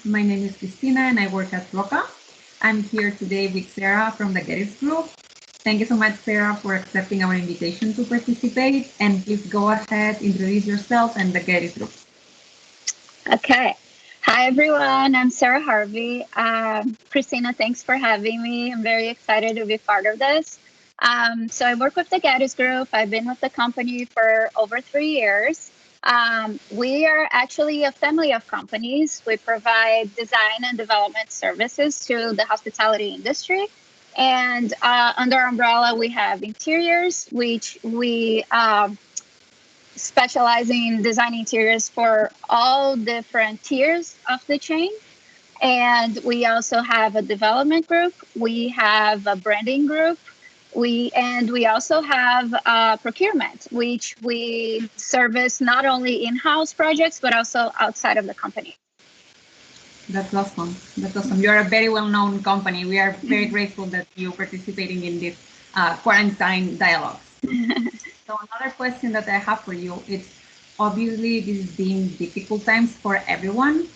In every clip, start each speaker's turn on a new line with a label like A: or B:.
A: My name is Cristina and I work at Roca. I'm here today with Sarah from the Gettys Group. Thank you so much, Sarah, for accepting our invitation to participate. And please go ahead, introduce yourself and the Gettys Group.
B: Okay. Hi, everyone. I'm Sarah Harvey. Christina, thanks for having me. I'm very excited to be part of this. So I work with the Gettys Group. I've been with the company for over 3 years. We are actually a family of companies. We provide design and development services to the hospitality industry. And under our umbrella, we have interiors, which we specialize in design interiors for all different tiers of the chain. And we also have a development group. We have a branding group. We also have procurement, which we service not only in-house projects but also outside of the company.
A: That's awesome. That's awesome. You're a very well-known company. We are very grateful that you're participating in this quarantine dialogue. So another question that I have for you is, obviously this is being difficult times for everyone.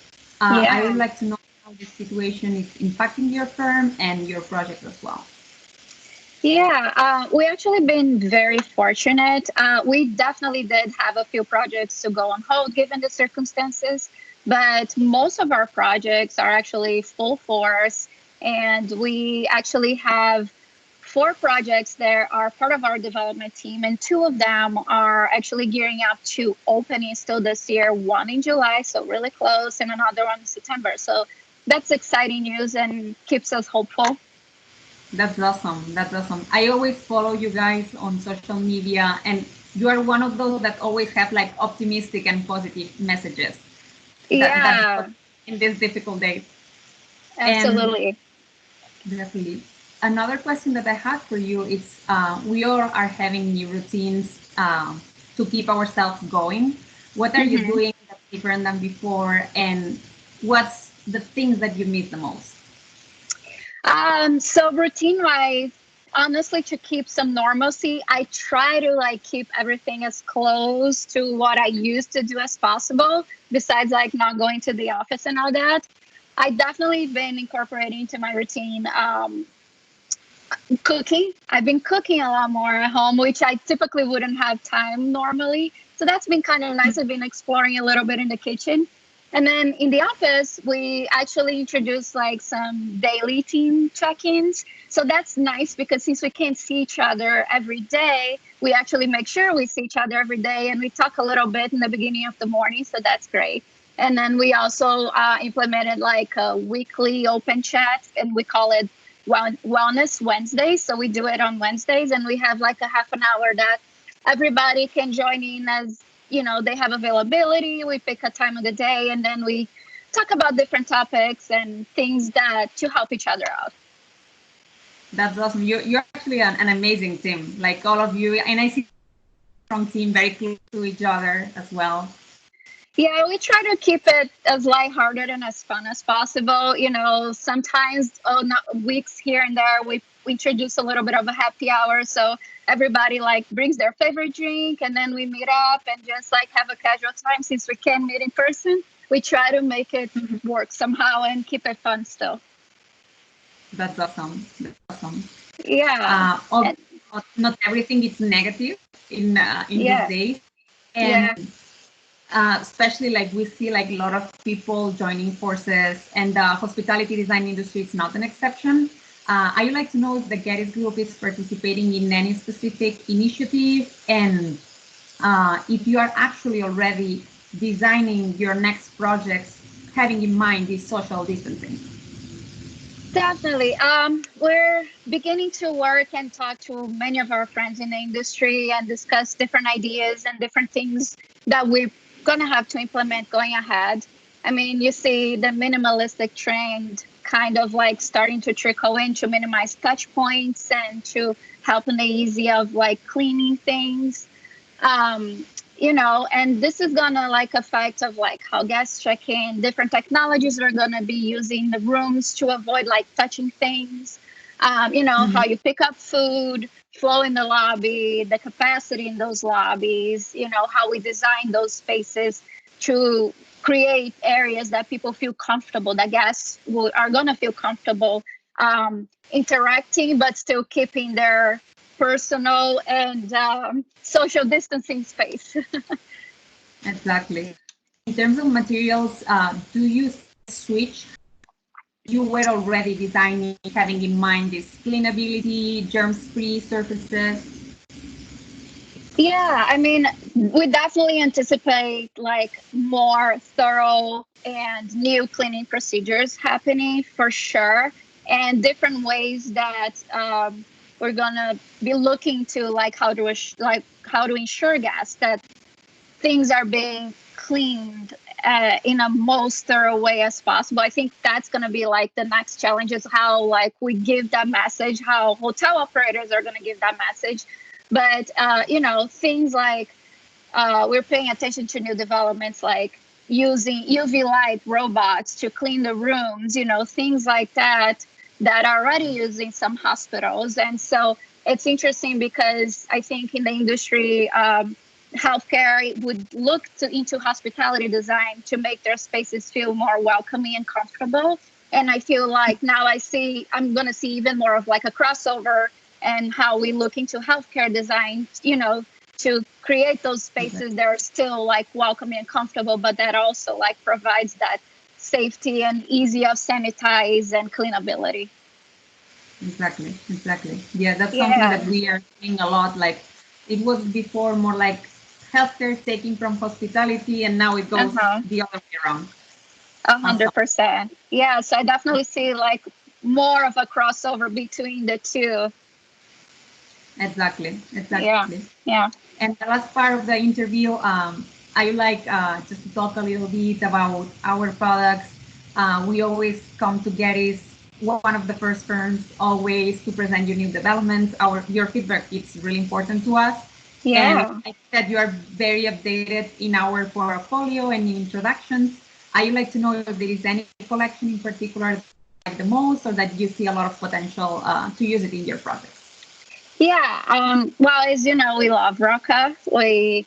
A: I would like to know how this situation is impacting your firm and your project as well.
B: Yeah, we actually been very fortunate. We definitely did have a few projects to go on hold given the circumstances, but most of our projects are actually full force, and we actually have 4 projects that are part of our development team, and 2 of them are actually gearing up to opening still this year, one in July, so really close, and another one in September. So that's exciting news and keeps us hopeful.
A: That's awesome. That's awesome. I always follow you guys on social media, and you are one of those that always have like optimistic and positive messages. That in these difficult days.
B: Absolutely.
A: And definitely. Another question that I have for you is, we all are having new routines to keep ourselves going. What are you doing that's different than before, and what's the things that you miss the most?
B: So routine-wise, honestly, to keep some normalcy, I try to like keep everything as close to what I used to do as possible, besides like not going to the office and all that. I definitely been incorporating into my routine cooking. I've been cooking a lot more at home, which I typically wouldn't have time normally. So that's been kind of nice. I've been exploring a little bit in the kitchen. And then in the office, we actually introduced like some daily team check-ins. So that's nice because since we can't see each other every day, we actually make sure we see each other every day, and we talk a little bit in the beginning of the morning. So that's great. And then we also implemented like a weekly open chat, and we call it Wellness Wednesdays. So we do it on Wednesdays, and we have like a half an hour that everybody can join in as they have availability. We pick a time of the day, and then we talk about different topics and things that to help each other out.
A: That's awesome. You're actually an amazing team, like all of you, and I see strong team, very close to each other as well.
B: Yeah, we try to keep it as lighthearted and as fun as possible. Sometimes weeks here and there we introduce a little bit of a happy hour, so everybody like brings their favorite drink, and then we meet up and just like have a casual time. Since we can't meet in person, we try to make it work somehow and keep it fun still.
A: That's awesome. That's awesome.
B: Yeah.
A: Not everything is negative in these days, and especially like we see like a lot of people joining forces, and the hospitality design industry is not an exception. I would like to know if the Gettys Group is participating in any specific initiative, and if you are actually already designing your next projects, having in mind this social distancing.
B: Definitely. We're beginning to work and talk to many of our friends in the industry and discuss different ideas and different things that we're going to have to implement going ahead. I mean, you see the minimalistic trend kind of like starting to trickle in to minimize touch points and to help in the easy of like cleaning things. And this is gonna like affect of like how guests check in, different technologies we're gonna be using in the rooms to avoid like touching things. How you pick up food, flow in the lobby, the capacity in those lobbies, how we design those spaces to create areas that people feel comfortable, that guests are going to feel comfortable interacting, but still keeping their personal and social distancing space.
A: Exactly. In terms of materials, do you switch? You were already designing, having in mind this cleanability, germs-free surfaces.
B: Yeah, I mean, we definitely anticipate like more thorough and new cleaning procedures happening for sure, and different ways that we're gonna be looking to like how to ensure guests that things are being cleaned in a most thorough way as possible. I think that's going to be like the next challenge, is how like we give that message, how hotel operators are going to give that message. But you know, things like we're paying attention to new developments like using UV light robots to clean the rooms, you know, things like that that are already using some hospitals. And so it's interesting because I think in the industry, healthcare would look into hospitality design to make their spaces feel more welcoming and comfortable. And I feel like now I'm going to see even more of like a crossover and how we look into healthcare design, you know, to create those spaces that are still like welcoming and comfortable, but that also like provides that safety and easy of sanitize and cleanability.
A: Exactly. Yeah, that's something that we are seeing a lot. Like it was before more like healthcare taking from hospitality, and now it goes the other way around.
B: 100%. Yeah, so I definitely see like more of a crossover between the two.
A: Exactly.
B: Yeah.
A: And the last part of the interview, I like just to talk a little bit about our products. We always come to Gettys, one of the first firms always to present you new developments. Your feedback is really important to us.
B: Yeah.
A: And I said you are very updated in our portfolio and in introductions. I would like to know if there is any collection in particular that you like the most, or that you see a lot of potential to use it in your projects.
B: Yeah. Well, as you know, we love Roca. We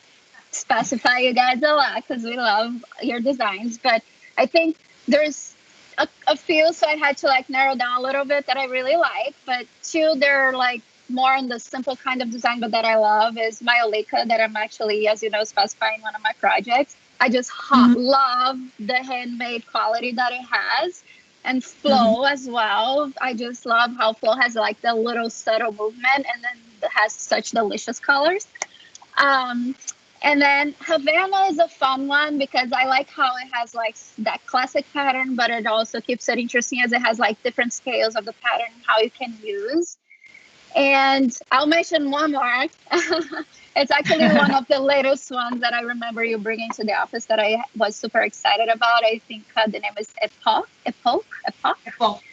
B: specify you guys a lot because we love your designs. But I think there's a few, so I had to like narrow down a little bit that I really like. But two, they're like more on the simple kind of design, but that I love is Myolica, that I'm actually, as you know, specifying one of my projects. I just love the handmade quality that it has, and flow as well. I just love how flow has like the little subtle movement, and then it has such delicious colors. Um, and then Havana is a fun one because I like how it has like that classic pattern, but it also keeps it interesting as it has like different scales of the pattern, how you can use. And I'll mention one more. It's actually one of the latest ones that I remember you bringing to the office that I was super excited about. I think the name is
A: Epoch,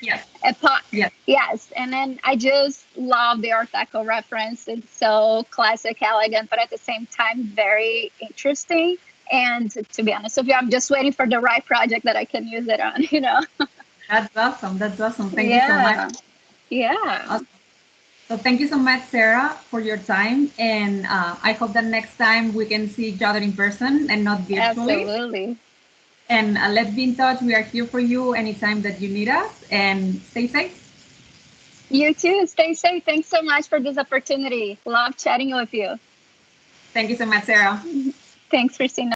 A: yes.
B: Epoch, yes. And then I just love the Art Deco reference. It's so classic, elegant, but at the same time, very interesting. And to be honest with you, I'm just waiting for the right project that I can use it on, you know?
A: That's awesome. Thank you so much.
B: Yeah.
A: Awesome. So thank you so much, Sarah, for your time. And I hope that next time we can see each other in person and not virtually.
B: Absolutely.
A: And let's be in touch. We are here for you anytime that you need us. And stay safe.
B: You too. Stay safe. Thanks so much for this opportunity. Love chatting with you.
A: Thank you so much, Sarah.
B: Thanks, Christina.